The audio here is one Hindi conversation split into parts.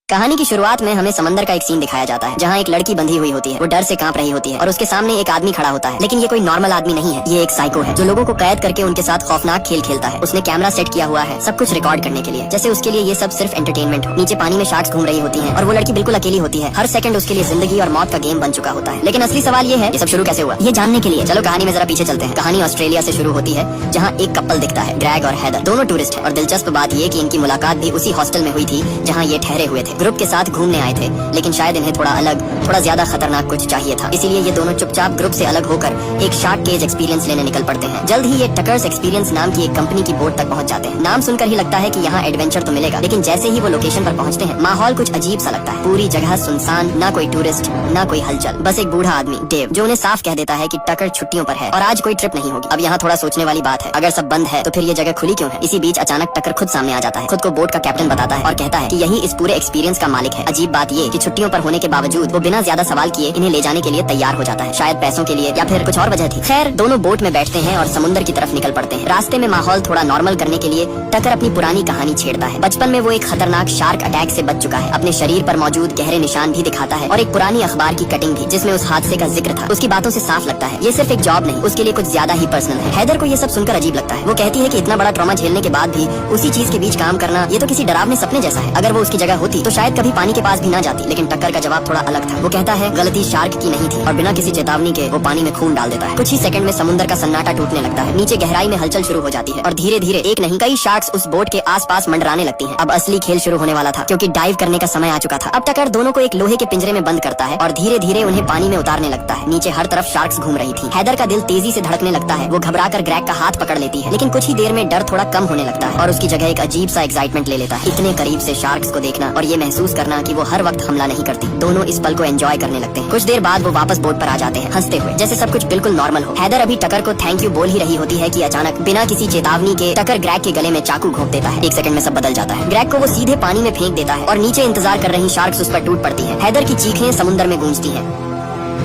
कहानी की शुरुआत में हमें समंदर का एक सीन दिखाया जाता है जहाँ एक लड़की बंधी हुई होती है। वो डर से कांप रही होती है और उसके सामने एक आदमी खड़ा होता है। लेकिन ये कोई नॉर्मल आदमी नहीं है, ये एक साइको है जो लोगों को कैद करके उनके साथ खौफनाक खेल खेलता है। उसने कैमरा सेट किया हुआ है सब कुछ रिकॉर्ड करने के लिए, जैसे उसके लिए ये सब सिर्फ एंटरटेनमेंट हो। नीचे पानी में शार्क्स घूम रही होती है और वो लड़की बिल्कुल अकेली होती है। हर सेकंड उसके लिए जिंदगी और मौत का गेम बन चुका होता है। लेकिन असली सवाल ये है, ये सब शुरू कैसे हुआ? ये जानने के लिए चलो कहानी में जरा पीछे चलते हैं। कहानी ऑस्ट्रेलिया से शुरू होती है जहाँ एक कपल दिखता है, ग्रेग और हैदर। दोनों टूरिस्ट हैं और दिलचस्प बात ये कि इनकी मुलाकात भी उसी हॉस्टल में हुई थी जहाँ ये ठहरे हुए थे। ग्रुप के साथ घूमने आए थे, लेकिन शायद इन्हें थोड़ा अलग, थोड़ा ज्यादा खतरनाक कुछ चाहिए था। इसीलिए ये दोनों चुपचाप ग्रुप से अलग होकर एक शार्क केज एक्सपीरियंस लेने निकल पड़ते हैं। जल्द ही ये टकर्स एक्सपीरियंस नाम की एक कंपनी की बोट तक पहुंच जाते हैं। नाम सुनकर ही लगता है कि यहाँ एडवेंचर तो मिलेगा, लेकिन जैसे ही वो लोकेशन पर पहुंचते हैं माहौल कुछ अजीब सा लगता है। पूरी जगह सुनसान, ना कोई टूरिस्ट ना कोई हलचल, बस एक बूढ़ा आदमी डेव जो उन्हें साफ कह देता है कि टकर छुट्टियों पर है और आज कोई ट्रिप नहीं होगी। अब यहाँ थोड़ा सोचने वाली बात है, अगर सब बंद है तो फिर ये जगह खुली क्यों है? इसी बीच अचानक टकर खुद सामने आ जाता है, खुद को बोट का कैप्टन बताता है और कहता है कि यही इस पूरे एक्सपीरियंस का मालिक है। अजीब बात ये कि छुट्टियों पर होने के बावजूद वो बिना ज्यादा सवाल किए इन्हें ले जाने के लिए तैयार हो जाता है। शायद पैसों के लिए या फिर कुछ और वजह थी। खैर दोनों बोट में बैठते हैं और समुद्र की तरफ निकल पड़ते हैं। रास्ते में माहौल थोड़ा नॉर्मल करने के लिए टकर अपनी पुरानी कहानी छेड़ता है। बचपन में वो एक खतरनाक शार्क अटैक से बच चुका है, अपने शरीर पर मौजूद गहरे निशान भी दिखाता है और एक पुरानी अखबार की कटिंग भी जिसमें उस हादसे का जिक्र था। उसकी बातों से साफ लगता है ये सिर्फ एक जॉब नहीं, उसके लिए कुछ ज्यादा ही पर्सनल है। हैदर को ये सब सुनकर अजीब लगता है। वो कहती है कि इतना बड़ा ट्रॉमा झेलने के बाद भी उसी चीज के बीच काम करना, ये तो किसी डरावने सपने जैसा है। अगर वो उसकी जगह होती तो शायद कभी पानी के पास भी ना जाती। लेकिन टक्कर का जवाब थोड़ा अलग था। वो कहता है गलती शार्क की नहीं थी और बिना किसी चेतावनी के वो पानी में खून डाल देता है। कुछ ही सेकंड में समुद्र का सन्नाटा टूटने लगता है। नीचे गहराई में हलचल शुरू हो जाती है और धीरे धीरे एक नहीं कई शार्क्स उस बोट के आसपास मंडराने लगती हैं। अब असली खेल शुरू होने वाला था क्योंकि डाइव करने का समय आ चुका था। अब टकर दोनों को एक लोहे के पिंजरे में बंद करता है और धीरे धीरे उन्हें पानी में उतारने लगता है। नीचे हर तरफ शार्क्स घूम रही थी। हैदर का दिल तेजी से धड़कने लगता है। वो घबराकर ग्रेग का हाथ पकड़ लेती है, लेकिन कुछ ही देर में डर थोड़ा कम होने लगता है और उसकी जगह एक अजीब सा एक्साइटमेंट ले लेता है। इतने करीब से शार्क्स को देखना और ये महसूस करना कि वो हर वक्त हमला नहीं करती। दोनों इस पल को एंजॉय करने लगते हैं। कुछ देर बाद वो वापस बोट पर आ जाते हैं हंसते हुए, जैसे सब कुछ बिल्कुल नॉर्मल हो। हैदर अभी टकर को थैंक यू बोल ही रही होती है कि अचानक बिना किसी चेतावनी के टकर ग्रेग के गले में चाकू घोंप देता है। एक सेकंड में सब बदल जाता है। ग्रेग को वो सीधे पानी में फेंक देता है और नीचे इंतजार कर रही शार्क्स उस पर टूट पड़ती है। हैदर की चीखें समुद्र में गूंजती हैं,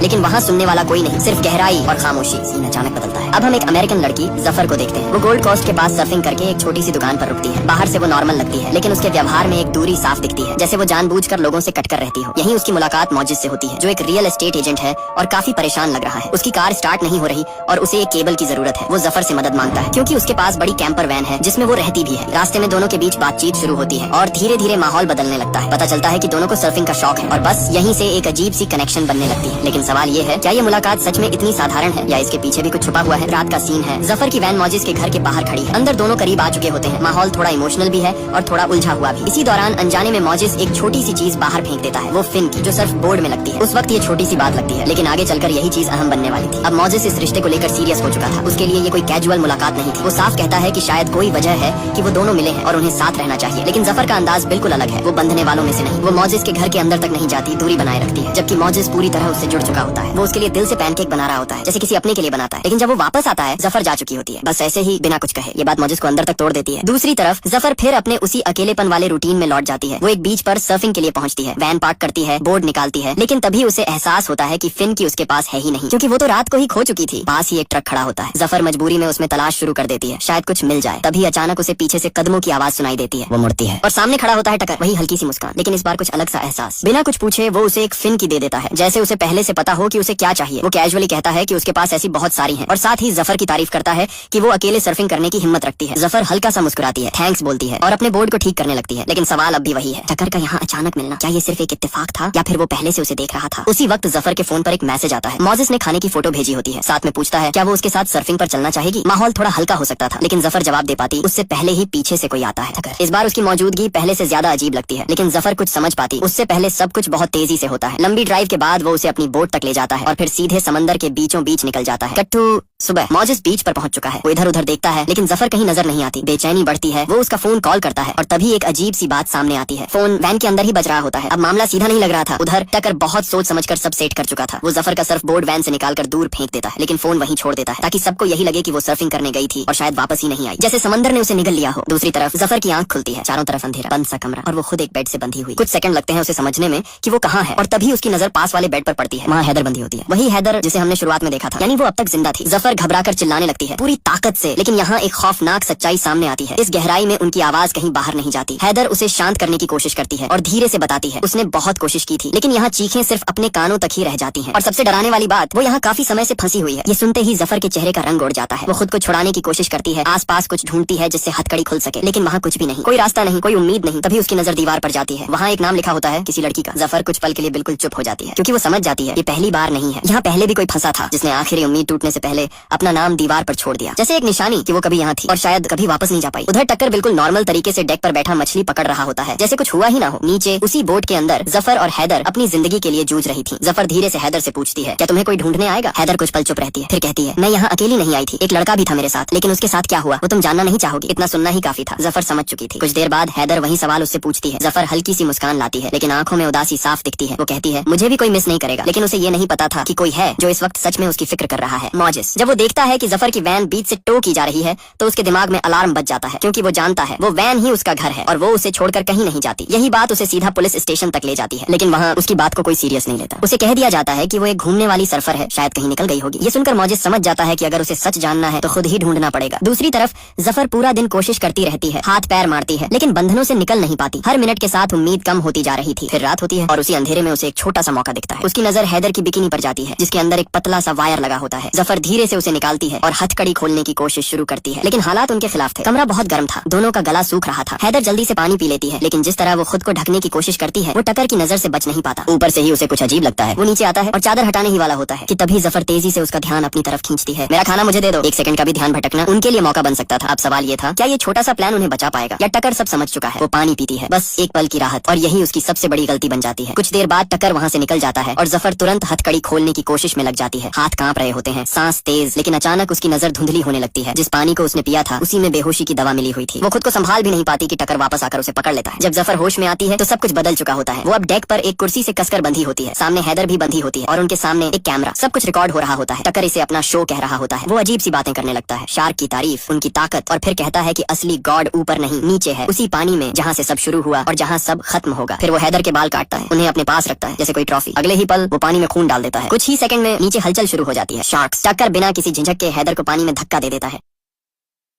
लेकिन वहाँ सुनने वाला कोई नहीं, सिर्फ गहराई और खामोशी। सीन अचानक बदलता है। अब हम एक अमेरिकन लड़की जफर को देखते हैं। वो गोल्ड कोस्ट के पास सर्फिंग करके एक छोटी सी दुकान पर रुकती है। बाहर से वो नॉर्मल लगती है, लेकिन उसके व्यवहार में एक दूरी साफ दिखती है, जैसे वो जानबूझकर लोगों से कटकर रहती हो। यहीं उसकी मुलाकात मौजिद से होती है, जो एक रियल एस्टेट एजेंट है और काफी परेशान लग रहा है। उसकी कार स्टार्ट नहीं हो रही और उसे एक केबल की जरूरत है। वो जफर से मदद मांगता है क्योंकि उसके पास बड़ी कैंपर वैन है जिसमें वो रहती भी है। रास्ते में दोनों के बीच बातचीत शुरू होती है और धीरे धीरे माहौल बदलने लगता है। पता चलता है कि दोनों को सर्फिंग का शौक है और बस यहीं से एक अजीब सी कनेक्शन बनने लगती है। लेकिन सवाल ये है, क्या ये मुलाकात सच में इतनी साधारण है या इसके पीछे भी कुछ छुपा हुआ है? रात का सीन है। जफर की वैन मौजिज के घर के बाहर खड़ी है। अंदर दोनों करीब आ चुके होते हैं। माहौल थोड़ा इमोशनल भी है और थोड़ा उलझा हुआ भी। इसी दौरान अनजाने में मौजिज एक छोटी सी चीज बाहर फेंक देता है, वो फिन की, जो सिर्फ बोर्ड में लगती है। उस वक्त ये छोटी सी बात लगती है, लेकिन आगे चलकर यही चीज अहम बनने वाली थी। अब मौजिज इस रिश्ते को लेकर सीरियस हो चुका था। उसके लिए ये कोई कैजुअल मुलाकात नहीं थी। वो साफ कहता है कि शायद कोई वजह है कि वो दोनों मिले हैं और उन्हें साथ रहना चाहिए। लेकिन जफर का अंदाज बिल्कुल अलग है। वो बंधने वालों में से नहीं। वो मौजिज के घर के अंदर तक नहीं जाती, दूरी बनाए रखती है, जबकि मौजिज पूरी तरह उससे जुड़ चुका होता है। वो उसके लिए दिल से पैनकेक बना रहा होता है, जैसे किसी अपने के लिए बनाता है। लेकिन जब वो वापस आता है जफर जा चुकी होती है, बस ऐसे ही बिना कुछ कहे। ये बात मौजिज को अंदर तक तोड़ देती है। दूसरी तरफ जफर फिर अपने उसी अकेलेपन वाले रूटीन में लौट जाती है। वो एक बीच पर सर्फिंग के लिए पहुंचती है, वैन पार्क करती है, बोर्ड निकालती है, लेकिन तभी उसे एहसास होता है कि फिन की उसके पास है ही नहीं, क्योंकि वो तो रात को ही खो चुकी थी। पास ही एक ट्रक खड़ा होता है। जफर मजबूरी में उसमें तलाश शुरू कर देती है, शायद कुछ मिल जाए। तभी अचानक उसे पीछे से कदमों की आवाज सुनाई देती है। वो मुड़ती है और सामने खड़ा होता है टकर। वही हल्की सी मुस्कान, लेकिन इस बार कुछ अलग सा एहसास। बिना कुछ पूछे वो उसे एक फिन की दे देता है, जैसे उसे पहले से पता हो कि उसे क्या चाहिए। वो कैजुअली कहता है कि उसके पास ऐसी बहुत सारी हैं और साथ ही जफर की तारीफ करता है कि वो अकेले सर्फिंग करने की हिम्मत रखती है। जफर हल्का सा मुस्कुराती है, थैंक्स बोलती है और अपने बोर्ड को ठीक करने लगती है। लेकिन सवाल अब भी वही है, टकर का यहाँ अचानक मिलना, क्या ये सिर्फ एक इत्तेफाक था या फिर वो पहले से उसे देख रहा था? उसी वक्त जफर के फोन पर एक मैसेज आता है। मौजिस ने खाने की फोटो भेजी होती है, साथ में पूछता है क्या वो उसके साथ सर्फिंग पर चलना चाहेगी। माहौल थोड़ा हल्का हो सकता था, लेकिन जफर जवाब दे पाती उससे पहले ही पीछे से कोई आता है। टकर इस बार उसकी मौजूदगी पहले से ज्यादा अजीब लगती है, लेकिन जफर कुछ समझ पाती उससे पहले सब कुछ बहुत तेजी से होता है। लंबी ड्राइव के बाद वो उसे अपनी बोट तक ले जाता है और फिर सीधे समंदर के बीचों बीच निकल जाता है। कट्टू सुबह मौजिस बीच पर पहुंच चुका है। वो इधर उधर देखता है, लेकिन जफर कहीं नजर नहीं आती। बेचैनी बढ़ती है। वो उसका फोन कॉल करता है और तभी एक अजीब सी बात सामने आती है। फोन वैन के अंदर ही बज रहा होता है। अब मामला सीधा नहीं लग रहा था। उधर टकर बहुत सोच समझकर सब सेट कर चुका था। वो जफर का सर्फ बोर्ड वैन से निकालकर दूर फेंक देता है, लेकिन फोन वहीं छोड़ देता है ताकि सबको यही लगे कि वो सर्फिंग करने गई थी और शायद वापस ही नहीं आई, जैसे समंदर ने उसे निगल लिया हो। दूसरी तरफ जफर की आंख खुलती है। चारों तरफ अंधेरा, बंद सा कमरा और वो खुद एक बेड से बंधी हुई। कुछ सेकंड लगते हैं उसे समझने में कि वो कहाँ है और तभी उसकी नजर पास वाले बेड पर पड़ती है। वहाँ हैदर बंधी होती है। वही हैदर जिसे हमने शुरुआत में देखा था, यानी वो अब तक जिंदा थी। थी। जफर घबराकर चिल्लाने लगती है पूरी ताकत से, लेकिन यहाँ एक खौफनाक सच्चाई सामने आती है। इस गहराई में उनकी आवाज कहीं बाहर नहीं जाती। हैदर उसे शांत करने की कोशिश करती है और धीरे से बताती है उसने बहुत कोशिश की थी, लेकिन यहाँ चीखें सिर्फ अपने कानों तक ही रह जाती हैं। और सबसे डराने वाली बात, वो यहाँ काफी समय से फंसी हुई है। ये सुनते ही जफर के चेहरे का रंग उड़ जाता है। वो खुद को छुड़ाने की कोशिश करती है, आसपास कुछ ढूंढती है जिससे हथकड़ी खुल सके, लेकिन वहाँ कुछ भी नहीं, कोई रास्ता नहीं, कोई उम्मीद नहीं। तभी उसकी नजर दीवार पर जाती है। वहाँ एक नाम लिखा होता है, किसी लड़की का। जफर कुछ पल के लिए बिल्कुल चुप हो जाती है, क्योंकि वो समझ जाती है ये पहली बार नहीं है। यहाँ पहले भी कोई फंसा था जिसने आखिरी उम्मीद टूटने से पहले अपना नाम दीवार पर छोड़ दिया, जैसे एक निशानी कि वो कभी यहाँ थी और शायद कभी वापस नहीं जा पाई। उधर टक्कर बिल्कुल नॉर्मल तरीके से डेक पर बैठा मछली पकड़ रहा होता है, जैसे कुछ हुआ ही ना हो। नीचे उसी बोट के अंदर जफर और हैदर अपनी जिंदगी के लिए जूझ रही थी। जफर धीरे से हैदर से पूछती है, क्या तुम्हें कोई ढूंढने आएगा? हैदर कुछ पल चुप रहती है, फिर कहती है, मैं यहाँ अकेली नहीं आई थी, एक लड़का भी था मेरे साथ, लेकिन उसके साथ क्या हुआ वो तुम जानना नहीं चाहोगी। इतना सुनना ही काफी था। जफर समझ चुकी थी। कुछ देर बाद हैदर वही सवाल उससे पूछती है। जफर हल्की सी मुस्कान लाती है, लेकिन आंखों में उदासी साफ दिखती है। वो कहती है, मुझे भी कोई मिस नहीं करेगा, लेकिन उसे ये नहीं पता था कि कोई है जो इस वक्त सच में उसकी फिक्र कर रहा है। मौजिस। जब वो देखता है कि जफर की वैन बीच से टो की जा रही है, तो उसके दिमाग में अलार्म बज जाता है, क्योंकि वो जानता है वो वैन ही उसका घर है और वो उसे छोड़कर कहीं नहीं जाती। यही बात उसे सीधा पुलिस स्टेशन तक ले जाती है, लेकिन वहाँ उसकी बात को कोई सीरियस नहीं लेता। उसे कह दिया जाता है कि वो एक घूमने वाली सरफर है, शायद कहीं निकल गई होगी। ये सुनकर मौजिस समझ जाता है कि अगर उसे सच जानना है तो खुद ही ढूंढना पड़ेगा। दूसरी तरफ जफर पूरा दिन कोशिश करती रहती है, हाथ पैर मारती है, लेकिन बंधनों से निकल नहीं पाती। हर मिनट के साथ उम्मीद कम होती जा रही थी। फिर रात होती है और उसी अंधेरे में उसे एक छोटा सा मौका दिखता है। उसकी नजर हैदर की बिकिनी पर जाती है, जिसके अंदर एक पतला सा वायर लगा होता है। जफर धीरे से उसे निकालती है और हथकड़ी खोलने की कोशिश शुरू करती है, लेकिन हालात उनके खिलाफ थे। कमरा बहुत गर्म था, दोनों का गला सूख रहा था। हैदर जल्दी से पानी पी लेती है, लेकिन जिस तरह वो खुद को ढकने की कोशिश करती है, वो टक्कर की नजर से बच नहीं पाता। ऊपर से ही उसे कुछ अजीब लगता है। वो नीचे आता है और चादर हटाने ही वाला होता है कि तभी जफर तेजी से उसका ध्यान अपनी तरफ खींचती है। मेरा खाना मुझे दे दो। एक सेकंड का भी ध्यान भटकना उनके लिए मौका बन सकता था। अब सवाल ये था, क्या ये छोटा सा प्लान उन्हें बचा पाएगा, या टक्कर सब समझ चुका है। वो पानी पीती है, बस एक पल की राहत, और यही उसकी सबसे बड़ी गलती बन जाती है। कुछ देर बाद टक्कर वहाँ से निकल जाता है और जफर तुरंत हथकड़ी खोलने की कोशिश में लग जाती है। हाथ कांप रहे होते हैं, सांस तेज, लेकिन अचानक उसकी नजर धुंधली होने लगती है। जिस पानी को उसने पिया था उसी में बेहोशी की दवा मिली हुई थी। वो खुद को संभाल भी नहीं पाती कि टक्कर वापस आकर उसे पकड़ लेता है। जब जफर होश में आती है तो सब कुछ बदल चुका होता है। वो अब डेक पर एक कुर्सी से कसकर बंधी होती है, सामने हैदर भी बंधी होती है और उनके सामने एक कैमरा। सब कुछ रिकॉर्ड हो रहा होता है। टक्कर इसे अपना शो कह रहा होता है। वो अजीब सी बातें करने लगता है, शार्क की तारीफ, उनकी ताकत, और फिर कहता है कि असली गॉड ऊपर नहीं नीचे है, उसी पानी में जहाँ से सब शुरू हुआ और जहाँ सब खत्म होगा। फिर वो हैदर के बाल काटता है, उन्हें अपने पास रखता है जैसे कोई ट्रॉफी। अगले ही पल वो पानी में खून डाल देता है। कुछ ही सेकंड में नीचे हलचल शुरू हो जाती है। शार्क्स। टक्कर बिना किसी झिझक के हैदर को पानी में धक्का दे देता है।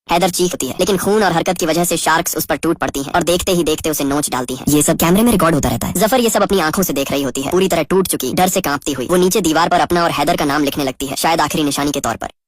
हैदर चीखती है, लेकिन खून और हरकत की वजह से शार्क्स उस पर टूट पड़ती हैं और देखते ही देखते उसे नोच डालती हैं। ये सब कैमरे में रिकॉर्ड होता रहता है। जफर ये सब अपनी आंखों से देख रही होती है, पूरी तरह टूट चुकी, डर से कांपती हुई। वो नीचे दीवार पर अपना और हैदर का नाम लिखने लगती है, शायद आखिरी निशानी के तौर पर।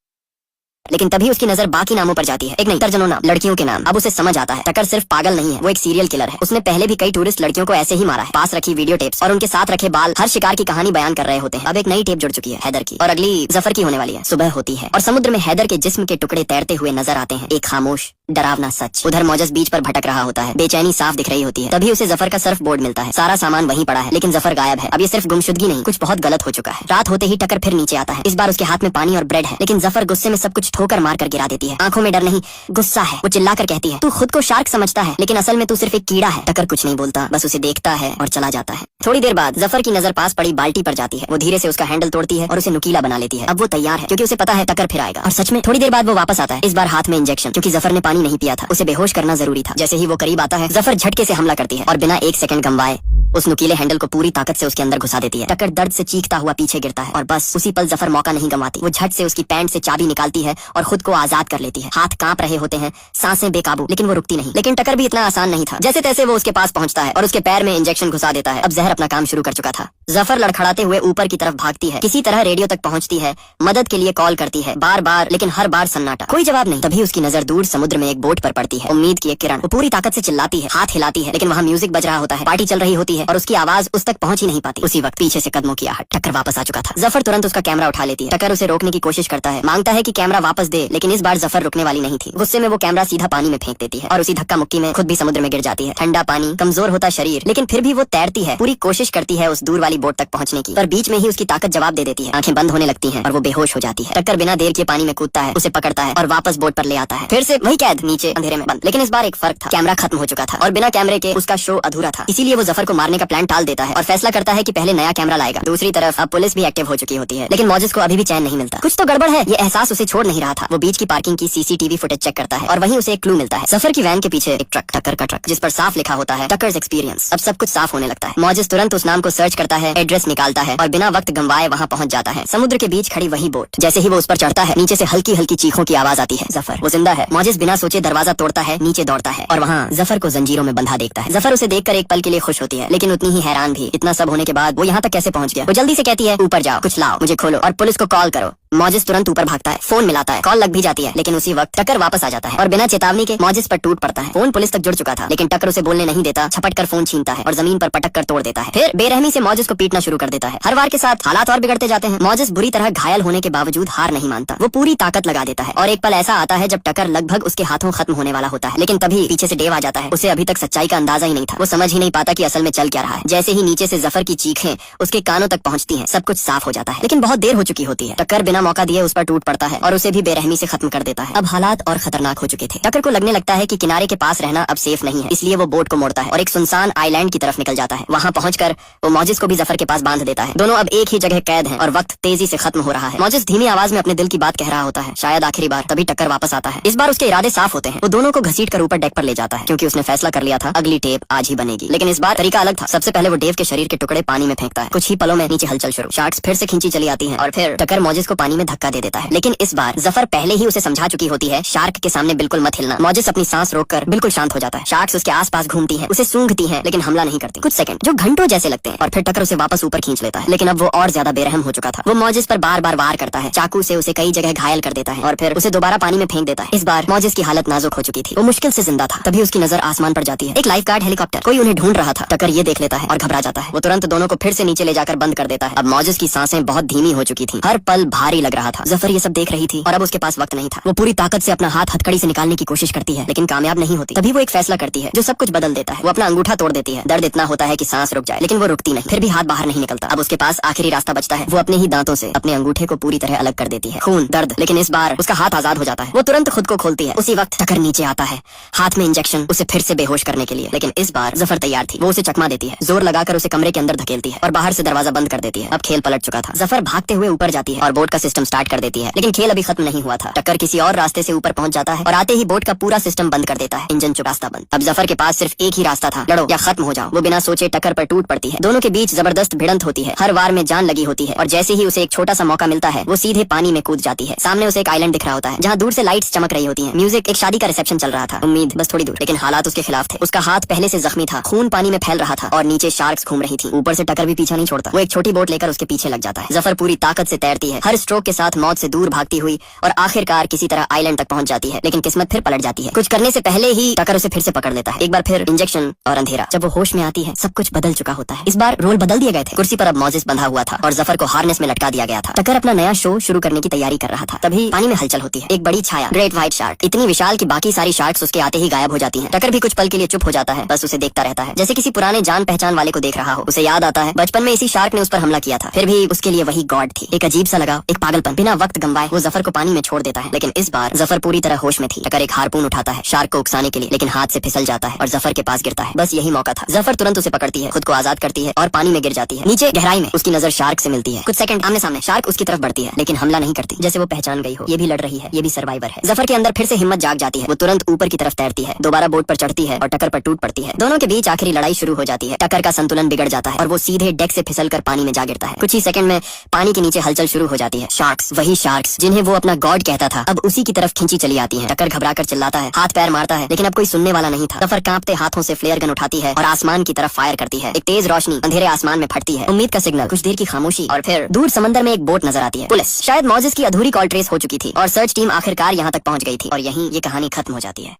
लेकिन तभी उसकी नजर बाकी नामों पर जाती है, एक नहीं दर्जनों नाम, लड़कियों के नाम। अब उसे समझ आता है टक्कर सिर्फ पागल नहीं है, वो एक सीरियल किलर है। उसने पहले भी कई टूरिस्ट लड़कियों को ऐसे ही मारा है। पास रखी वीडियो टेप्स और उनके साथ रखे बाल हर शिकार की कहानी बयान कर रहे होते हैं। अब एक नई टेप जुड़ चुकी है हैदर की, और अगली जफर की होने वाली है। सुबह होती है और समुद्र में हैदर के जिस्म के टुकड़े तैरते हुए नजर आते हैं, एक खामोश डरावना सच। उधर मौजस बीच पर भटक रहा होता है, बेचैनी साफ दिख रही होती है। तभी उसे जफर का सर्फ बोर्ड मिलता है। सारा सामान वहीं पड़ा है, लेकिन जफर गायब है। अब ये सिर्फ गुमशुदगी नहीं, कुछ बहुत गलत हो चुका है। रात होते ही टक्कर फिर नीचे आता है। इस बार उसके हाथ में पानी और ब्रेड है, लेकिन जफर गुस्से में सब कुछ ठोकर मार कर गिरा देती है। आंखों में डर नहीं, गुस्सा है। वो चिल्लाकर कहती है, तू खुद को शार्क समझता है, लेकिन असल में तू सिर्फ एक कीड़ा है। टक्कर कुछ नहीं बोलता, बस उसे देखता है और चला जाता है। थोड़ी देर बाद जफर की नजर पास पड़ी बाल्टी पर जाती है। वो धीरे से उसका हैंडल तोड़ती है और उसे नुकीला बना लेती है। अब वो तैयार है, क्योंकि उसे पता है टक्कर फिर आएगा। और सच में थोड़ी देर बाद वो वापस आता है, इस बार हाथ में इंजेक्शन, क्योंकि जफर ने पानी नहीं पिया था। उसे बेहोश करना जरूरी था। जैसे ही वो करीब आता है, जफर झटके से हमला करती है और बिना एक सेकंड गंवाए उस नुकीले हैंडल को पूरी ताकत से उसके अंदर घुसा देती है। टक्कर दर्द से चीखता हुआ पीछे गिरता है और बस उसी पल जफर मौका नहीं गंवाती। वो झट से उसकी पैंट से चाबी निकालती है और खुद को आजाद कर लेती है। हाथ कांप रहे होते हैं, सांसें बेकाबू, लेकिन वो रुकती नहीं। लेकिन टक्कर भी इतना आसान नहीं था। जैसे तैसे वो उसके पास पहुंचता है और उसके पैर में इंजेक्शन घुसा देता है। अब जहर अपना काम शुरू कर चुका था। जफर लड़खड़ाते हुए ऊपर की तरफ भागती है, किसी तरह रेडियो तक पहुंचती है, मदद के लिए कॉल करती है, बार बार, लेकिन हर बार सन्नाटा, कोई जवाब नहीं। तभी उसकी नजर दूर समुद्र में एक बोट पर पड़ती है। उम्मीद की एक किरण। वो पूरी ताकत से चिल्लाती है, हाथ हिलाती है, लेकिन वहाँ म्यूजिक बज रहा होता है, पार्टी चल रही होती है और उसकी आवाज उस तक पहुंच ही नहीं पाती। उसी वक्त पीछे से कदमों की आहट। टक्कर वापस आ चुका था। जफर तुरंत उसका कैमरा उठा लेती है। टक्कर उसे रोकने की कोशिश करता है, मांगता है कि कैमरा वापस दे, लेकिन इस बार जफर रुकने वाली नहीं थी। गुस्से में वो कैमरा सीधा पानी में फेंक देती है और उसी धक्का मुक्की में खुद भी समुद्र में गिर जाती है। ठंडा पानी, कमजोर होता शरीर, लेकिन फिर भी वो तैरती है, पूरी कोशिश करती है उस दूर वाली बोट तक पहुंचने की, पर बीच में ही उसकी ताकत जवाब दे देती है। आंखें बंद होने लगती हैं और वो बेहोश हो जाती है। टक्कर बिना देर के पानी में कूदता है, उसे पकड़ता है और वापस बोट पर ले आता है। फिर से वही कैद, नीचे अंधेरे में बंद, लेकिन इस बार एक फर्क था, कैमरा खत्म हो चुका था और बिना कैमरे के उसका शो अधूरा था। इसीलिए वो जफर को मारने करने का प्लान टाल देता है और फैसला करता है कि पहले नया कैमरा लाएगा। दूसरी तरफ अब पुलिस भी एक्टिव हो चुकी होती है, लेकिन मॉजिस को अभी भी चैन नहीं मिलता। कुछ तो गड़बड़ है, ये एहसास उसे छोड़ नहीं रहा था। वो बीच की पार्किंग की सीसीटीवी फुटेज चेक करता है और वहीं उसे एक क्लू मिलता है। जफर की वैन के पीछे एक ट्रक, टक्कर का ट्रक, जिस पर साफ लिखा होता है टक्कर्स एक्सपीरियंस। अब सब कुछ साफ होने लगता है। मॉजिस तुरंत उस नाम को सर्च करता है, एड्रेस निकालता है और बिना वक्त गंवाए वहाँ पहुँच जाता है। समुद्र के बीच खड़ी वही बोट। जैसे ही वो उस पर चढ़ता है, नीचे से हल्की हल्की चीखों की आवाज आती है। जफर वो जिंदा है। मॉजिस बिना सोचे दरवाजा तोड़ता है, नीचे दौड़ता है और वहाँ जफर को जंजीरों में बंधा देखता है। जफर उसे देखकर एक पल के लिए खुश होती है, लेकिन उतनी ही हैरान भी। इतना सब होने के बाद वो यहाँ तक कैसे पहुँच गया? वो जल्दी से कहती है, ऊपर जाओ, कुछ लाओ, मुझे खोलो और पुलिस को कॉल करो। मॉजिस तुरंत ऊपर भागता है, फोन मिलाता है, कॉल लग भी जाती है, लेकिन उसी वक्त टक्कर वापस आ जाता है और बिना चेतावनी के मॉजिस पर टूट पड़ता है। फोन पुलिस तक जुड़ चुका था, लेकिन टक्कर उसे बोलने नहीं देता, छपट कर फोन छीनता है और जमीन पर पटक कर तोड़ देता है। फिर बेरहमी से मॉजिस को पीटना शुरू कर देता है। हर वार के साथ हालात और बिगड़ते जाते हैं। मॉजिस बुरी तरह घायल होने के बावजूद हार नहीं मानता। वो पूरी ताकत लगा देता है और एक पल ऐसा आता है जब टक्कर लगभग उसके हाथों खत्म होने वाला होता है, लेकिन तभी पीछे से डेव आ जाता है। उसे अभी तक सच्चाई का अंदाजा ही नहीं था। वो समझ ही नहीं पाता कि असल में चल क्या रहा है। जैसे ही नीचे से जफर की चीखें उसके कानों तक पहुंचती हैं, सब कुछ साफ हो जाता है, लेकिन बहुत देर हो चुकी होती है। टक्कर बिना मौका दिए उस पर टूट पड़ता है और उसे भी बेरहमी से खत्म कर देता है। अब हालात और खतरनाक हो चुके थे। टक्कर को लगने लगता है कि किनारे के पास रहना अब सेफ नहीं है, इसलिए वो बोट को मोड़ता है और एक सुनसान आइलैंड की तरफ निकल जाता है। वहाँ पहुंचकर वो मॉजिस को भी जफर के पास बांध देता है। दोनों अब एक ही जगह कैद हैं और वक्त तेजी से खत्म हो रहा है। मॉजिस धीमी आवाज में अपने दिल की बात कह रहा होता है, शायद आखिरी बार। तभी टक्कर वापस आता है। इस बार उसके इरादे साफ होते हैं। वो दोनों को घसीट कर ऊपर डेक पर ले जाता है, क्योंकि उसने फैसला कर लिया था अगली टेप आज ही बनेगी। लेकिन इस बार तरीका अलग था। सबसे पहले वो डेव के शरीर के टुकड़े पानी में फेंकता है। कुछ ही पलों में नीचे हलचल शुरू। शार्क्स फिर से खींची चली आती हैं और फिर टक्कर मॉजिस को पानी में धक्का दे देता है। लेकिन इस बार जफर पहले ही उसे समझा चुकी होती है, शार्क के सामने बिल्कुल मत हिलना। मॉजिस अपनी सांस रोककर बिल्कुल शांत हो जाता है। शार्क्स उसके आसपास घूमती हैं, उसे सूंघती हैं, लेकिन हमला नहीं करती। कुछ सेकंड जो घंटों जैसे लगते हैं और फिर टक्कर उसे वापस ऊपर खींच लेता है। लेकिन अब वो और ज्यादा बेरहम हो चुका था। वो मॉजिस पर बार बार वार करता है, चाकू से उसे कई जगह घायल कर देता है और फिर उसे दोबारा पानी में फेंक देता है। इस बार मॉजिस की हालत नाजुक हो चुकी थी। वो मुश्किल से जिंदा था। तभी उसकी नजर आसमान पर जाती है। एक लाइफ गार्ड हेलीकॉप्टर, कोई उन्हें ढूंढ रहा था। टक्कर ये देख लेता है और घबरा जाता है। वो तुरंत दोनों को फिर से नीचे ले जाकर बंद कर देता है। अब मॉजिस की सांसें बहुत धीमी हो चुकी थी। हर पल भारी लग रहा था। जफर ये सब देख रही थी और अब उसके पास वक्त नहीं था। वो पूरी ताकत से अपना हाथ हथकड़ी से निकालने की कोशिश करती है, लेकिन कामयाब नहीं होती। तभी वो एक फैसला करती है जो सब कुछ बदल देता है। वो अपना अंगूठा तोड़ देती है। दर्द इतना होता है कि सांस रुक जाए, लेकिन वो रुकती नहीं। फिर भी हाथ बाहर नहीं निकलता। अब उसके पास आखिरी रास्ता बचता है। वो अपने ही दांतों से अपने अंगूठे को पूरी तरह अलग कर देती है। खून, दर्द, लेकिन इस बार उसका हाथ आजाद हो जाता है। वो तुरंत खुद को खोलती है। उसी वक्त टक्कर नीचे आता है, हाथ में इंजेक्शन, उसे फिर से बेहोश करने के लिए। लेकिन इस बार जफर तैयार थी। वो उसे चकमा देती है, जोर लगाकर उसे कमरे के अंदर धकेलती है और बाहर से दरवाजा बंद कर देती है। अब खेल पलट चुका था। जफर भागते हुए ऊपर जाती है और बोट का सिस्टम स्टार्ट कर देती है, लेकिन खेल अभी खत्म नहीं हुआ था। टक्कर किसी और रास्ते से ऊपर पहुंच जाता है और आते ही बोट का पूरा सिस्टम बंद कर देता है। इंजन चुरास्ता बंद। अब जफर के पास सिर्फ एक ही रास्ता था, लड़ो या खत्म हो जाओ। वो बिना सोचे टक्कर पर टूट पड़ती है। दोनों के बीच जबरदस्त भिड़ंत होती है। हर वार में जान लगी होती है और जैसे ही उसे एक छोटा सा मौका मिलता है, वो सीधे पानी में कूद जाती है। सामने उसे एक आइलैंड दिख रहा होता है, जहाँ दूर से लाइट्स चमक रही होती हैं। म्यूजिक, एक शादी का रिसेप्शन चल रहा था। उम्मीद बस थोड़ी दूर, लेकिन हालात उसके खिलाफ थे। उसका हाथ पहले से जख्मी था, खून पानी में फैल रहा था और नीचे शार्क्स घूम रही थी। ऊपर से टक्कर भी पीछा नहीं छोड़ता। वो एक छोटी बोट लेकर उसके पीछे लग जाता है। जफर पूरी ताकत से तैरती है, हर स्ट्रोक के साथ मौत से दूर भागती हुई और आखिरकार किसी तरह आइलैंड तक पहुंच जाती है। लेकिन किस्मत फिर पलट जाती है। कुछ करने से पहले ही टक्कर उसे फिर से पकड़ लेता है। एक बार फिर इंजेक्शन और अंधेरा। जब वो होश में आती है, सब कुछ बदल चुका होता है। इस बार रोल बदल दिए गए थे। कुर्सी पर अब मॉजिस बंधा हुआ था और जफर को हार्नेस में लटका दिया गया था। टक्कर अपना नया शो शुरू करने की तैयारी कर रहा था। तभी पानी में हलचल होती है। एक बड़ी छाया, ग्रेट व्हाइट शार्क, इतनी विशाल कि बाकी सारी शार्क्स उसके आते ही गायब हो जाती हैं। टक्कर भी कुछ पल के लिए चुप हो जाता है, बस उसे देखता रहता है, जैसे किसी पुराने जान पहचान वाले को देख रहा हो। उसे याद आता है बचपन में इसी शार्क ने उस पर हमला किया था, फिर भी उसके लिए वही गॉड थी। एक अजीब सा लगा, एक पागलपन। बिना वक्त गंवाए वो जफर को पानी में छोड़ देता है। लेकिन इस बार जफर पूरी तरह होश में थी। टक्कर एक हारपून उठाता है शार्क को उकसाने के लिए, लेकिन हाथ से फिसल जाता है और जफर के पास गिरता है। बस यही मौका था। जफर तुरंत उसे पकड़ती है, खुद को आजाद करती है और पानी में गिर जाती है। नीचे गहराई में उसकी नजर शार्क से मिलती है। कुछ सेकंड आमने सामने। शार्क उसकी तरफ बढ़ती है, लेकिन हमला नहीं करती, जैसे वो पहचान गई हो। ये भी लड़ रही है, ये भी सर्वाइवर है। जफर के अंदर फिर से हिम्मत जाग जाती है। वो तुरंत ऊपर की तरफ तैरती है, दोबारा बोट पर चढ़ती है और टक्कर पर टूट पड़ती है। दोनों के बीच आखिरी लड़ाई शुरू हो जाती है। टक्कर का संतुलन बिगड़ जाता है और वो सीधे डेक से फिसलकर पानी में जा गिरता है। कुछ ही सेकंड में पानी के नीचे हलचल शुरू हो जाती है। शार्क्स, वही शार्क्स जिन्हें वो अपना गॉड कहता था, अब उसी की तरफ खींची चली आती हैं। टक्कर घबराकर चिल्लाता है, हाथ पैर मारता है, लेकिन अब कोई सुनने वाला नहीं था। जफर कांपते हाथों से फ्लेयर गन उठाती है और आसमान की तरफ फायर करती है। एक तेज रोशनी अंधेरे आसमान में फटती है। उम्मीद का सिग्नल, कुछ देर की खामोशी और फिर दूर समंदर में एक बोट नजर आती है। पुलिस। शायद मॉजिस की अधूरी कॉल ट्रेस हो चुकी थी और सर्च टीम आखिरकार यहाँ तक पहुँच गई थी और यहीं ये कहानी खत्म हो जाती है।